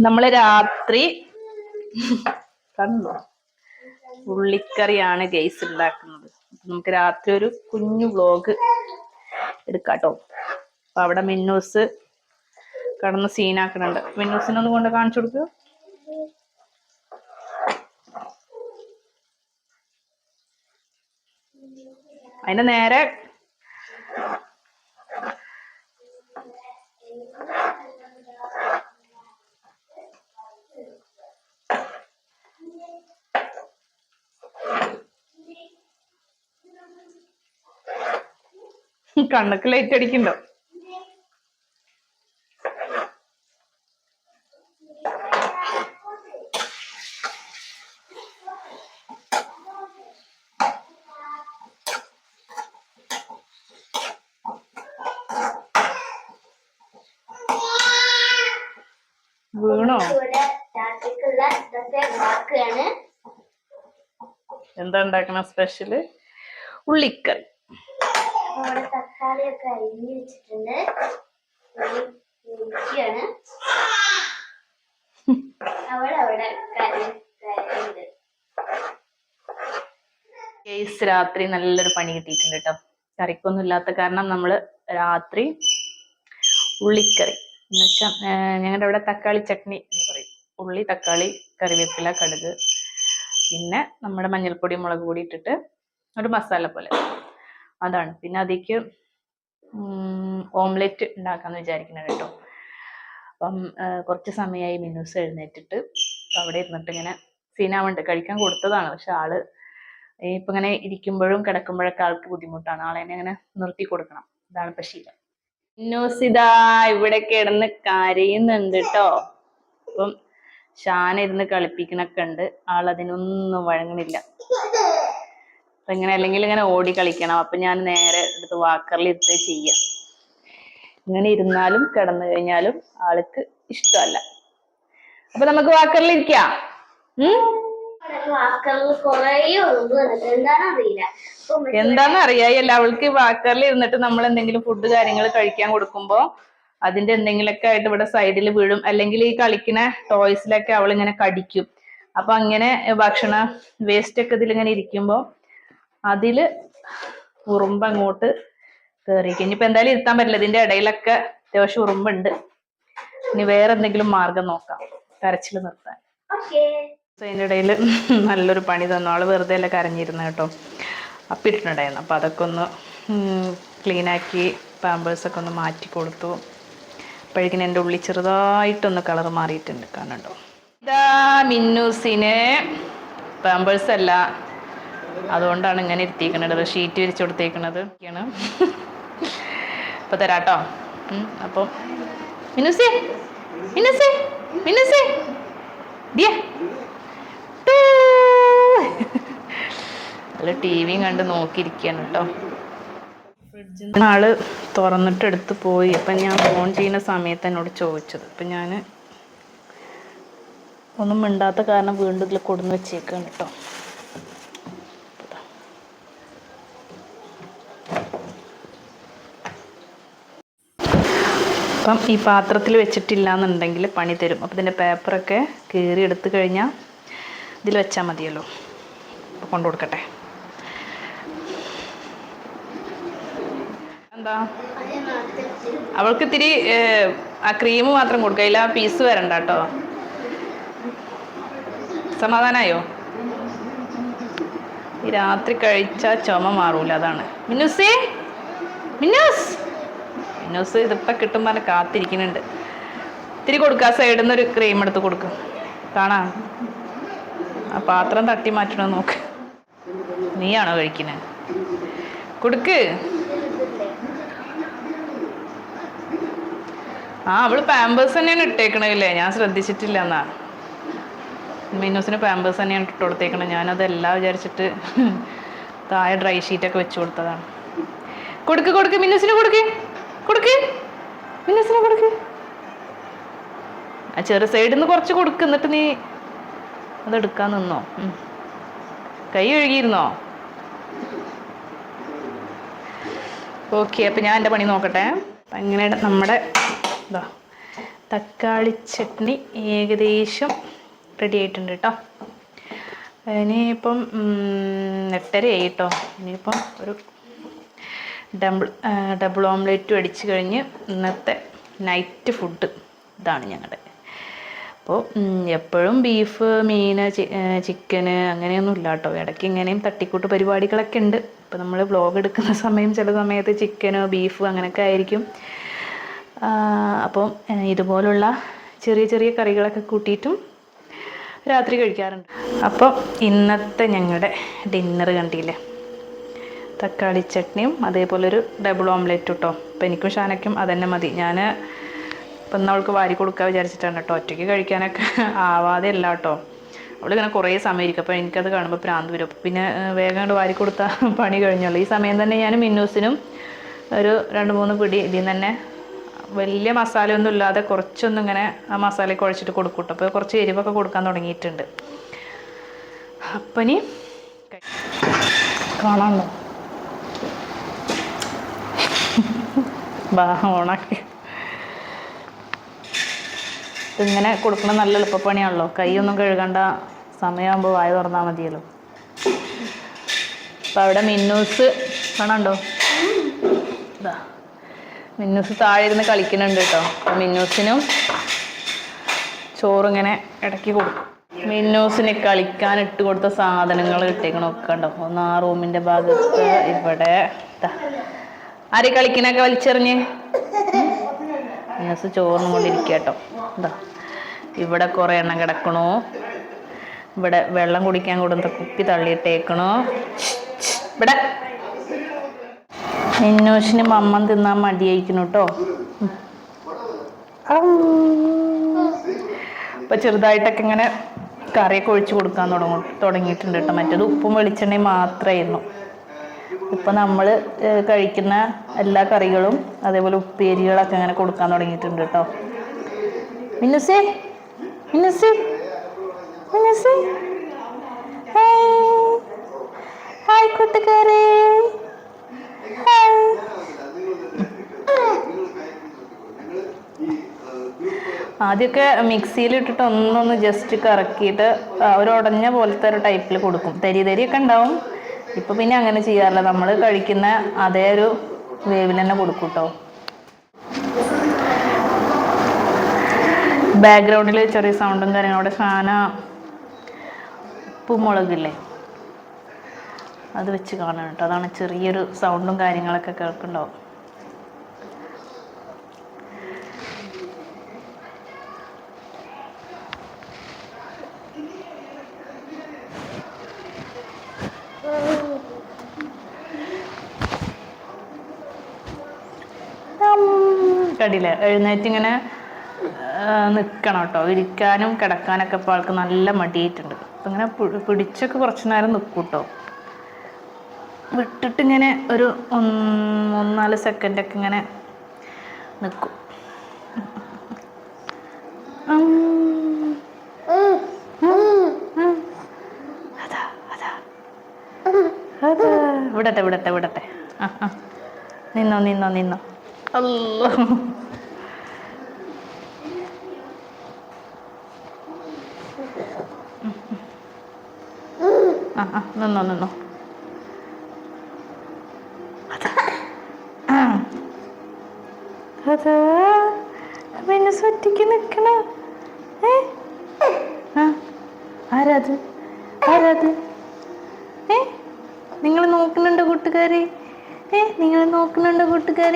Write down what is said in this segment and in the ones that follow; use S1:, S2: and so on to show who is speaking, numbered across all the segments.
S1: നമ്മള് രാത്രി കണ്ടോ ഉള്ളിക്കറിയാണ് ഗൈസ് ഉണ്ടാക്കുന്നത്. നമുക്ക് രാത്രി ഒരു കുഞ്ഞു വ്ലോഗ് എടുക്കാട്ടോ. അപ്പൊ അവിടെ മിന്നൂസ് കടന്ന് സീനാക്കുന്നുണ്ട്. മിന്നൂസിനൊന്ന് കൊണ്ട് കാണിച്ചു കൊടുക്കുക. അതിന്റെ നേരെ കണ്ണൊക്കെ ലൈറ്റ് അടിക്കണ്ടോ? വീണോ? എന്താ ഉണ്ടാക്കണ സ്പെഷ്യല്? ഉള്ളിക്കറി.
S2: തക്കാളിയൊക്കെ അരിഞ്ഞു വെച്ചിട്ടുണ്ട്.
S1: കേസ് രാത്രി നല്ലൊരു പണി കിട്ടിയിട്ടുണ്ട് കേട്ടോ. കറിക്കൊന്നും ഇല്ലാത്ത കാരണം നമ്മള് രാത്രി ഉള്ളിക്കറി എന്ന് വെച്ചാൽ ഞങ്ങളുടെ ഇവിടെ തക്കാളി ചട്നി എന്ന് പറയും. ഉള്ളി, തക്കാളി, കറിവേപ്പില, കടുക്, പിന്നെ നമ്മുടെ മഞ്ഞൾപ്പൊടി, മുളക് പൊടി ഇട്ടിട്ട് ഒരു മസാല പോലെ അതാണ്. പിന്നെ അതിലേക്ക് ഓംലെറ്റ് ഉണ്ടാക്കാന്ന് വിചാരിക്കുന്നത് കേട്ടോ. അപ്പം കുറച്ച് സമയമായി മിന്നൂസ് എഴുന്നേറ്റിട്ട് അവിടെ ഇരുന്നിട്ട് ഇങ്ങനെ സീനാവുണ്ട്. കഴിക്കാൻ കൊടുത്തതാണ്, പക്ഷെ ആള് ഇപ്പൊ ഇങ്ങനെ ഇരിക്കുമ്പോഴും കിടക്കുമ്പോഴൊക്കെ ആൾക്ക് ബുദ്ധിമുട്ടാണ്. ആളെ ഇങ്ങനെ നിർത്തി കൊടുക്കണം. ഇതാണ് ഇപ്പൊ ശീലം. മിന്നൂസ് ഇതാ ഇവിടെ കിടന്ന് കരയുന്നുണ്ട് കേട്ടോ. അപ്പം ഷാന ഇരുന്ന് കളിപ്പിക്കണൊക്കെ ഉണ്ട്. ആളതിനൊന്നും വഴങ്ങണില്ല. അപ്പൊ ഇങ്ങനെ അല്ലെങ്കിൽ ഇങ്ങനെ ഓടി കളിക്കണം. അപ്പൊ ഞാൻ നേരെ എടുത്ത് വാക്കറിൽ ഇരുത്തേ ചെയ്യാം. ഇങ്ങനെ ഇരുന്നാലും കിടന്നു കഴിഞ്ഞാലും ആൾക്ക് ഇഷ്ടമല്ല. അപ്പൊ നമുക്ക് വാക്കറിൽ ഇരിക്കാം. എന്താന്ന് അറിയാല്ല. അവൾക്ക് വാക്കറിൽ ഇരുന്നിട്ട് നമ്മൾ എന്തെങ്കിലും ഫുഡ് കാര്യങ്ങൾ കഴിക്കാൻ കൊടുക്കുമ്പോ അതിന്റെ എന്തെങ്കിലുമൊക്കെ ആയിട്ട് ഇവിടെ സൈഡിൽ വീഴും. അല്ലെങ്കിൽ ഈ കളിക്കുന്ന ടോയ്സിലൊക്കെ അവൾ ഇങ്ങനെ കടിക്കും. അപ്പൊ അങ്ങനെ ഭക്ഷണ വേസ്റ്റ് ഒക്കെ ഇതിലിങ്ങനെ ഇരിക്കുമ്പോ അതില് ഉറുമ്പ് അങ്ങോട്ട് കയറിയിരിക്കും. ഇനിയിപ്പോ എന്തായാലും ഇരുത്താൻ പറ്റില്ല. ഇതിന്റെ ഇടയിലൊക്കെ അത്യാവശ്യം ഉറുമ്പുണ്ട്. ഇനി വേറെ എന്തെങ്കിലും മാർഗം നോക്കാം കരച്ചിൽ നിർത്താൻ. അതിൻ്റെ ഇടയിൽ നല്ലൊരു പണി തന്നു. ആള് വെറുതെ അല്ല കരഞ്ഞിരുന്നു കേട്ടോ. അപ്പിട്ടുണ്ടായിരുന്നു. അപ്പൊ അതൊക്കെ ഒന്ന് ക്ലീനാക്കി പാമ്പേഴ്സൊക്കെ ഒന്ന് മാറ്റി കൊടുത്തു. അപ്പോഴേക്കിനും എൻ്റെ ഉള്ളി ചെറുതായിട്ടൊന്ന് കളർ മാറിയിട്ടുണ്ട്. കാണണ്ടോ? ഇതാ മിന്നൂസിന് പാമ്പേഴ്സ് അല്ല, അതുകൊണ്ടാണ് ഇങ്ങനെ ഇരുത്തിയിരിക്കണത്. ഷീറ്റ് വിരിച്ചു കൊടുത്തേക്കണത് ഇപ്പൊ തരാട്ടോ. അപ്പം മിന്നൂസേ മിന്നൂസേ മിന്നൂസേ ദിയ നല്ല ടിവിയും കണ്ട് നോക്കിയിരിക്കുകയാണ് കേട്ടോ. ഫ്രിഡ്ജിൽ നിന്ന് ആള് തുറന്നിട്ട് എടുത്ത് പോയി. അപ്പം ഞാൻ ഫോൺ ചെയ്യുന്ന സമയത്ത് എന്നോട് ചോദിച്ചത്. അപ്പം ഞാൻ ഒന്നും മിണ്ടാത്ത കാരണം വീണ്ടും ഇതിൽ കൊടുന്ന് വെച്ചേക്കാണ് കേട്ടോ. അപ്പം ഈ പാത്രത്തിൽ വെച്ചിട്ടില്ല എന്നുണ്ടെങ്കിൽ പണി തരും. അപ്പം ഇതിൻ്റെ പേപ്പറൊക്കെ കീറി എടുത്തു കഴിഞ്ഞാൽ ഇതിൽ വെച്ചാൽ മതിയല്ലോ. അപ്പം കൊണ്ടു കൊടുക്കട്ടെ. എന്താ അവൾക്ക് ഇത്തിരി ആ ക്രീം മാത്രം കൊടുക്കുക. അതിൽ ആ പീസ് വരണ്ട കേട്ടോ. സമാധാനമായോ? ഈ രാത്രി കഴിച്ചാൽ ചുമ മാറൂല, അതാണ്. മിന്നൂസേ മിന്നൂസ് മിന്നൂസ് ഇതിപ്പോൾ കിട്ടും പറഞ്ഞ് കാത്തിരിക്കുന്നുണ്ട്. ഇത്തിരി കൊടുക്കുക. സൈഡിൽ നിന്ന് ഒരു ക്രീം എടുത്ത് കൊടുക്കും. കാണാം. ആ പാത്രം തട്ടി മാറ്റണം നോക്ക്. നീയാണോ കഴിക്കുന്നത്? കൊടുക്ക്. ആ അവള് പാമ്പേഴ്സ് തന്നെയാണ് ഇട്ടേക്കണല്ലേ, ഞാൻ ശ്രദ്ധിച്ചിട്ടില്ല. എന്നാ മിന്നൂസിന് പാമ്പേഴ്സ് തന്നെയാണ് ഇട്ട് കൊടുത്തേക്കണത്. ഞാനതെല്ലാം വിചാരിച്ചിട്ട് താഴെ ഡ്രൈ ഷീറ്റൊക്കെ വെച്ച് കൊടുത്തതാണ്. കൊടുക്ക് കൊടുക്ക് മിന്നൂസിന് കൊടുക്ക് കൊടുക്ക് മിന്നൂസിന് കൊടുക്ക്. ആ ചെറു സൈഡിൽ നിന്ന് കുറച്ച് കൊടുക്ക്. എന്നിട്ട് നീ അതെടുക്കാൻ നിന്നോ? കൈ കഴുകിയിരുന്നോ? ഓക്കെ, അപ്പം ഞാൻ എൻ്റെ പണി നോക്കട്ടെ. അങ്ങനെ നമ്മുടെ ഇതാ തക്കാളി ചട്നി ഏകദേശം റെഡി ആയിട്ടുണ്ട് കേട്ടോ. ഇനിയിപ്പം 8:30 കേട്ടോ. ഇനിയിപ്പം ഒരു ഡബിൾ ഓംലെറ്റും അടിച്ച് കഴിഞ്ഞ് ഇന്നത്തെ നൈറ്റ് ഫുഡ് ഇതാണ് ഞങ്ങളുടെ. അപ്പോൾ എപ്പോഴും ബീഫ്, മീൻ, ചിക്കന് അങ്ങനെയൊന്നും ഇല്ല കേട്ടോ. ഇടയ്ക്ക് ഇങ്ങനെയും തട്ടിക്കൂട്ട് പരിപാടികളൊക്കെ ഉണ്ട്. ഇപ്പോൾ നമ്മൾ വ്ലോഗ് എടുക്കുന്ന സമയം ചില സമയത്ത് ചിക്കനോ ബീഫ് അങ്ങനെയൊക്കെ ആയിരിക്കും. അപ്പം ഇതുപോലുള്ള ചെറിയ ചെറിയ കറികളൊക്കെ കൂട്ടിയിട്ടും രാത്രി കഴിക്കാറുണ്ട്. അപ്പോൾ ഇന്നത്തെ ഞങ്ങളുടെ ഡിന്നർ കണ്ടില്ലേ, തക്കാളി ചട്നിയും അതേപോലെ ഒരു ഡബിൾ ഓംലെറ്റ് കേട്ടോ. അപ്പോൾ എനിക്കും ഷാനയ്ക്കും അതന്നെ മതി. ഞാൻ ഇപ്പം ഇന്ന് അവൾക്ക് വാരി കൊടുക്കാൻ വിചാരിച്ചിട്ടാണ് കേട്ടോ. ഒറ്റയ്ക്ക് കഴിക്കാനൊക്കെ ആവാതെ അല്ല കേട്ടോ. അവളിങ്ങനെ കുറേ സമയം ഇരിക്കും. അപ്പോൾ എനിക്കത് കാണുമ്പോൾ പ്രാന്ത് വരും. പിന്നെ വേഗം കൊണ്ട് വാരി കൊടുത്താൽ പണി കഴിഞ്ഞുള്ളൂ. ഈ സമയം തന്നെ ഞാൻ മിന്നൂസിനും ഒരു 2-3 പിടി ഇതിൽ നിന്ന് തന്നെ വലിയ മസാലയൊന്നും ഇല്ലാതെ കുറച്ചൊന്നും ഇങ്ങനെ ആ മസാല കുഴച്ചിട്ട് കൊടുക്കും കേട്ടോ. അപ്പോൾ കുറച്ച് എരിവൊക്കെ കൊടുക്കാൻ തുടങ്ങിയിട്ടുണ്ട്. അപ്പം ഇനി കാണാമല്ലോ ഓണാക്കി ഇതിങ്ങനെ കൊടുക്കണം. നല്ല എളുപ്പപ്പണിയാണല്ലോ. കൈയൊന്നും കഴുകണ്ട, സമയമാകുമ്പോൾ വായ തുറന്നാൽ മതിയല്ലോ. അപ്പം അവിടെ മിന്നൂസ് കാണണ്ടോ, ഇതാ മിന്നൂസ് താഴെ ഇരുന്ന് കളിക്കുന്നുണ്ട് കേട്ടോ. അപ്പം മിന്നൂസിനും ചോറിങ്ങനെ ഇടയ്ക്ക് കൊടുക്കും. മിന്നൂസിന് കളിക്കാൻ ഇട്ട് കൊടുത്ത സാധനങ്ങൾ ഇട്ടേക്കണമൊക്കെ ഉണ്ടോ. ഒന്ന് ആ റൂമിൻ്റെ ഭാഗത്ത്, ഇവിടെ ആരെ കളിക്കണൊക്കെ വലിച്ചെറിഞ്ഞ് മിന്നൂസ് ചോറിനും കൊണ്ടിരിക്കുക കേട്ടോ. എന്താ ഇവിടെ കുറേ എണ്ണം കിടക്കണു. ഇവിടെ വെള്ളം കുടിക്കാൻ കൊടുത്ത കുപ്പി തള്ളിയിട്ടേക്കണു. ഇവിടെ മിന്നൂസിന് മമ്മൻ തിന്നാൻ മടിയായിരിക്കുന്നു കേട്ടോ. ഇപ്പം ചെറുതായിട്ടൊക്കെ ഇങ്ങനെ കറിയൊക്കെ ഒഴിച്ച് കൊടുക്കാൻ തുടങ്ങിയിട്ടുണ്ട് കേട്ടോ. മറ്റേത് ഉപ്പും വെളിച്ചെണ്ണയും മാത്രമായിരുന്നു. ഇപ്പം നമ്മൾ കഴിക്കുന്ന എല്ലാ കറികളും അതേപോലെ ഉപ്പേരികളൊക്കെ അങ്ങനെ കൊടുക്കാൻ തുടങ്ങിയിട്ടുണ്ട് കേട്ടോ. മിന്നൂസേ, മിന്നൂസേ, മിന്നൂസേ, ഹായ് കൂട്ടുകാരേ, ആദ്യമൊക്കെ മിക്സിയിലിട്ടിട്ട് ഒന്നൊന്ന് ജസ്റ്റ് കറക്കിയിട്ട് ഒരു ഉടഞ്ഞ പോലത്തെ ഒരു ടൈപ്പിൽ കൊടുക്കും. തരിയൊക്കെ ഉണ്ടാവും. ഇപ്പം പിന്നെ അങ്ങനെ ചെയ്യാറില്ല. നമ്മൾ കഴിക്കുന്ന അതേ ഒരു വേവിൽ തന്നെ കൊടുക്കും കേട്ടോ. ബാക്ക്ഗ്രൗണ്ടിൽ ചെറിയ സൗണ്ടും കാര്യങ്ങളും. അവിടെ ഫാന ഉപ്പുമുളകില്ലേ അത് വെച്ച് കാണണം കേട്ടോ. അതാണ് ചെറിയൊരു സൗണ്ടും കാര്യങ്ങളൊക്കെ കേൾക്കുന്നുണ്ടാവും. കടിയില്ല എഴുന്നേറ്റ് ഇങ്ങനെ നിൽക്കണം കേട്ടോ. ഇരിക്കാനും കിടക്കാനൊക്കെ ഇപ്പോൾ ആൾക്ക് നല്ല മടിയായിട്ടുണ്ട്. അപ്പം ഇങ്ങനെ പിടിച്ചൊക്കെ കുറച്ച് നേരം നിൽക്കും കേട്ടോ. വിട്ടിട്ടിങ്ങനെ ഒരു 3-4 സെക്കൻഡൊക്കെ ഇങ്ങനെ നിൽക്കും. അതാ അതാ അതാ വിടട്ടെ. നിന്നോ. അല്ലോ നിന്നോ. അതാ പിന്നെ ഒറ്റയ്ക്ക് നിക്കണ. ആരാത് നിങ്ങൾ നോക്കുന്നുണ്ടോ കൂട്ടുകാരെ?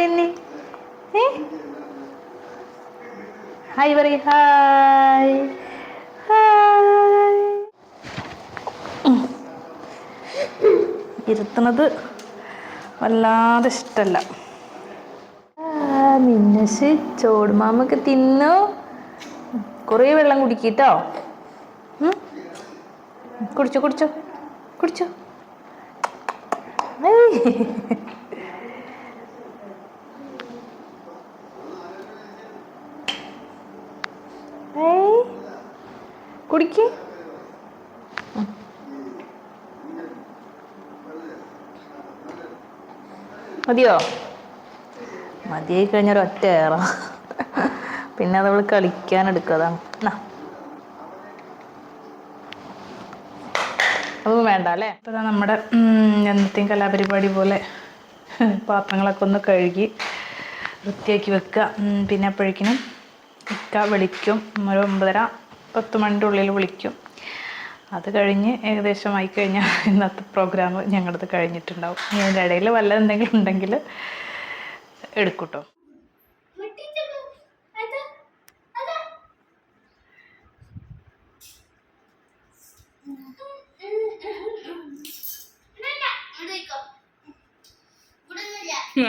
S1: എന്നെ ഹായ് പറയ്. ഹായ് ഇരുത്തുന്നത് വല്ലാതെ ഇഷ്ടമല്ല. മിന്നൂസ് ചോടുമാമൊക്കെ തിന്നു. കുറേ വെള്ളം കുടിക്കട്ടോ. കുടിച്ചോ. കുടിക്ക്. മതിയോ? മതിയായി കഴിഞ്ഞാൽ ഒറ്റ ഏറാം. പിന്നെ അതവൾ കളിക്കാൻ എടുക്കതാണ്. അതൊന്നും വേണ്ട അല്ലേ. അപ്പോൾ നമ്മുടെ എന്നത്തെയും കലാപരിപാടി പോലെ പാത്രങ്ങളൊക്കെ ഒന്ന് കഴുകി വൃത്തിയാക്കി വെക്കുക. പിന്നെ അപ്പോഴേക്കിനും ഇക്ക വിളിക്കും. ഒരു 9:30-10 മണിൻ്റെ ഉള്ളിൽ വിളിക്കും. അത് കഴിഞ്ഞ് ഏകദേശം ആയിക്കഴിഞ്ഞാൽ ഇന്നത്തെ പ്രോഗ്രാം ഞങ്ങളത് കഴിഞ്ഞിട്ടുണ്ടാവും. ഇതിൻ്റെ ഇടയിൽ വല്ല എന്തെങ്കിലും ഉണ്ടെങ്കിൽ എടുക്കൂട്ടോ.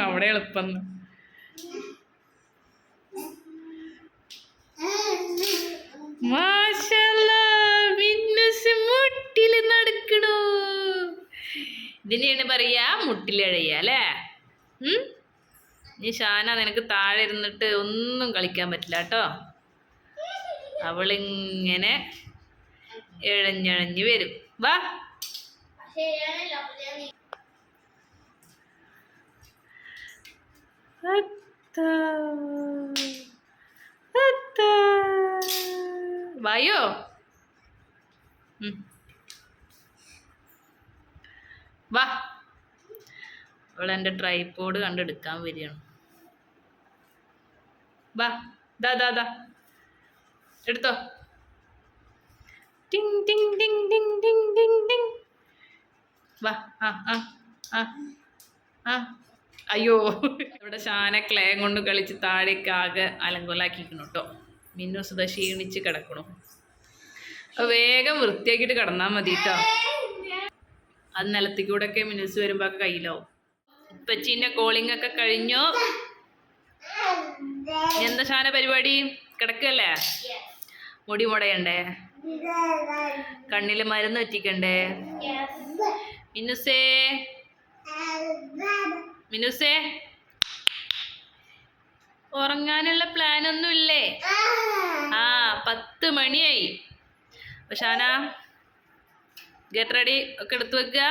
S1: അവിടെ എളുപ്പം മുട്ടില് നടക്കണു. ഇതിനെയാണ് പറയാ മുട്ടിലഴയ അല്ലേ. നീ ഷാന, നിനക്ക് താഴെ ഇരുന്നിട്ട് ഒന്നും കളിക്കാൻ പറ്റില്ല കേട്ടോ. അവളിങ്ങനെ ഇഴഞ്ഞഴഞ്ഞ് വരും. വാ. വായോ. വാ. അവളെൻ്റെ ട്രൈപോഡ് കണ്ടെടുക്കാൻ വരികയാണ്. വാ. ദാ ദാ ദാ എടുത്തോ. ടിങ് ടിങ് ടിങ് ടിങ് ടിങ് ടിങ് ടിങ്. വാ. അയ്യോ, ഇവിടെ ഷാന ക്ലേ കൊണ്ട് കളിച്ച് താഴേക്ക് ആകെ അലങ്കോലാക്കിക്കണം കേട്ടോ. മിന്നു സുധ ക്ഷീണിച്ച് കിടക്കണു. അപ്പോൾ വേഗം വൃത്തിയാക്കിയിട്ട് കിടന്നാൽ മതി കേട്ടോ. അത് നിലത്തിക്കൂടെയൊക്കെ മിനുസ് വരുമ്പോൾ ഒക്കെ കയ്യിലാവും. ഉപ്പച്ചീൻ്റെ കോളിംഗ് ഒക്കെ കഴിഞ്ഞു. എന്താ ഷാന പരിപാടി? കിടക്കല്ലേ? മുടി മുടയണ്ടേ? കണ്ണിൽ മരുന്ന് വെറ്റിക്കണ്ടേ? മിനുസേ, മിനുസേ, ഉറങ്ങാനുള്ള പ്ലാനൊന്നും ഇല്ലേ? 10 മണിയായി. അപ്പൊ ഷാന ഗെറ്റ് റെഡി ഒക്കെ എടുത്തു വെക്കുക.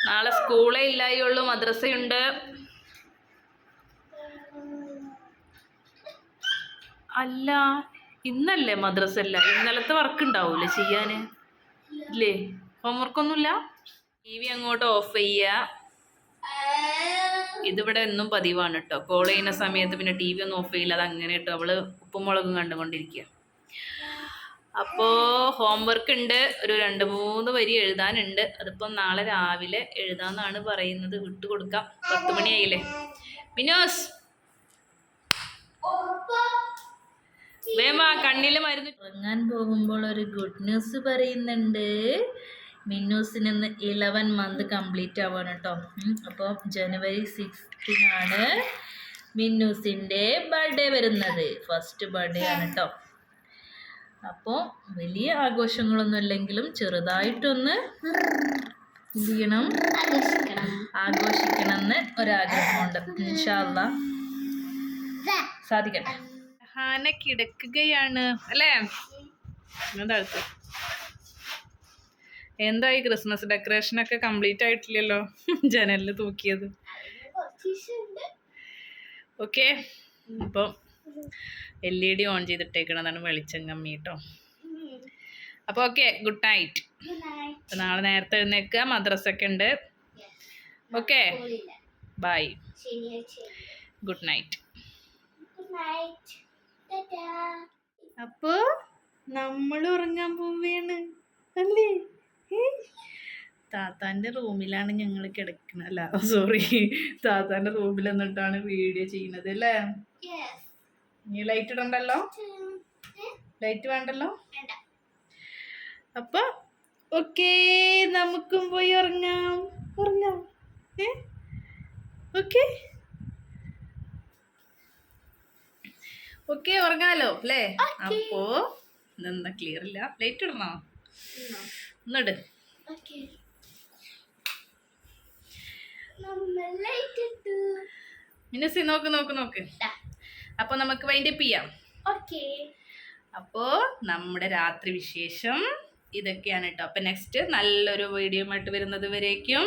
S1: നാളെ സ്കൂളേ ഇല്ലായുള്ളൂ, മദ്രസയുണ്ട്. അല്ല, ഇന്നല്ലേ മദ്രസ അല്ല? ഇന്നലത്തെ വർക്ക് ഉണ്ടാവൂലേ ചെയ്യാന്? ഇല്ലേ? ഹോംവർക്കൊന്നുമില്ല? TV അങ്ങോട്ട് ഓഫ് ചെയ്യുക. ഇതിവിടെ എന്നും പതിവാണ് കേട്ടോ. കോൾ ചെയ്യുന്ന സമയത്ത് പിന്നെ TV ഒന്നും ഓഫ് ചെയ്യില്ല. അത് അങ്ങനെ കേട്ടോ. അവള് ഉപ്പും മുളകും കണ്ടുകൊണ്ടിരിക്കുക. അപ്പോൾ ഹോംവർക്ക് ഉണ്ട്. ഒരു 2-3 വരി എഴുതാനുണ്ട്. അതിപ്പം നാളെ രാവിലെ എഴുതാന്നാണ് പറയുന്നത്. വിട്ടുകൊടുക്കാം. 10 മണിയായില്ലേ. മിനോസ് വേമാ, കണ്ണിൽ മരുന്ന്. ഉറങ്ങാൻ പോകുമ്പോൾ ഒരു ഗുഡ് ന്യൂസ് പറയുന്നുണ്ട്. മിന്നൂസിന് ഇന്ന് 11 മന്ത് കംപ്ലീറ്റ് ആവാണ് കേട്ടോ. അപ്പോൾ January 6 മിന്നൂസിൻ്റെ ബർത്ത്ഡേ വരുന്നത്. ഫസ്റ്റ് ബർത്ത്ഡേ ആണ് കേട്ടോ. അപ്പോൾ വലിയ ആഘോഷങ്ങളൊന്നും ഇല്ലെങ്കിലും ചെറുതായിട്ടൊന്ന് എന്ത് ചെയ്യണം, ആഘോഷിക്കണമെന്ന് ഒരാഗ്രഹമുണ്ട്. ഇൻഷാ അല്ലാഹ് സാധിക്കട്ടെ. ഹാന കിടക്കുകയാണ് അല്ലേ? എന്താ എന്തായി? ക്രിസ്മസ് ഡെക്കറേഷനൊക്കെ കംപ്ലീറ്റ് ആയിട്ടില്ലല്ലോ. ജനലിൽ തൂക്കിയത്. ഓക്കെ, അപ്പോൾ LED ഓൺ ചെയ്തിട്ടേക്കണതാണ് വെളിച്ചം കമ്മി കേട്ടോ. അപ്പോൾ ഓക്കെ, ഗുഡ് നൈറ്റ്. അപ്പോൾ നാളെ നേരത്തെ എഴുന്നേൽക്കുക. മദ്രസൊക്കെ ഉണ്ട്. Okay, bye, good night. അപ്പോൾ നമ്മൾ ഉറങ്ങാൻ പോവുകയാണ് അല്ലേ? താത്താൻ്റെ റൂമിലാണ് ഞങ്ങൾ കിടക്കുന്നത്. അല്ല സോറി, താത്താൻ്റെ റൂമിൽ എന്നിട്ടാണ് വീഡിയോ ചെയ്യുന്നത് അല്ലേ? നീ ലൈറ്റ് ഇടണ്ടല്ലോ? ലൈറ്റ് വേണ്ടല്ലോ? അപ്പൊ ഓക്കെ, നമുക്കും പോയി ഉറങ്ങാം. ഉറങ്ങാം. ഓക്കെ ഓക്കെ, ഉറങ്ങാലോ അല്ലേ? അപ്പോ ഇതെന്താ ക്ലിയർ ഇല്ല? ലൈറ്റ് ഇടണോ? ഒന്നിട്. മിനുസി നോക്ക് നോക്ക് നോക്ക്. അപ്പൊ നമുക്ക് വൈൻഡപ്പ് ചെയ്യാം. അപ്പോ നമ്മുടെ രാത്രി വിശേഷം ഇതൊക്കെയാണ് കേട്ടോ. അപ്പൊ നെക്സ്റ്റ് നല്ലൊരു വീഡിയോ ആയിട്ട് വരുന്നത് വരേക്കും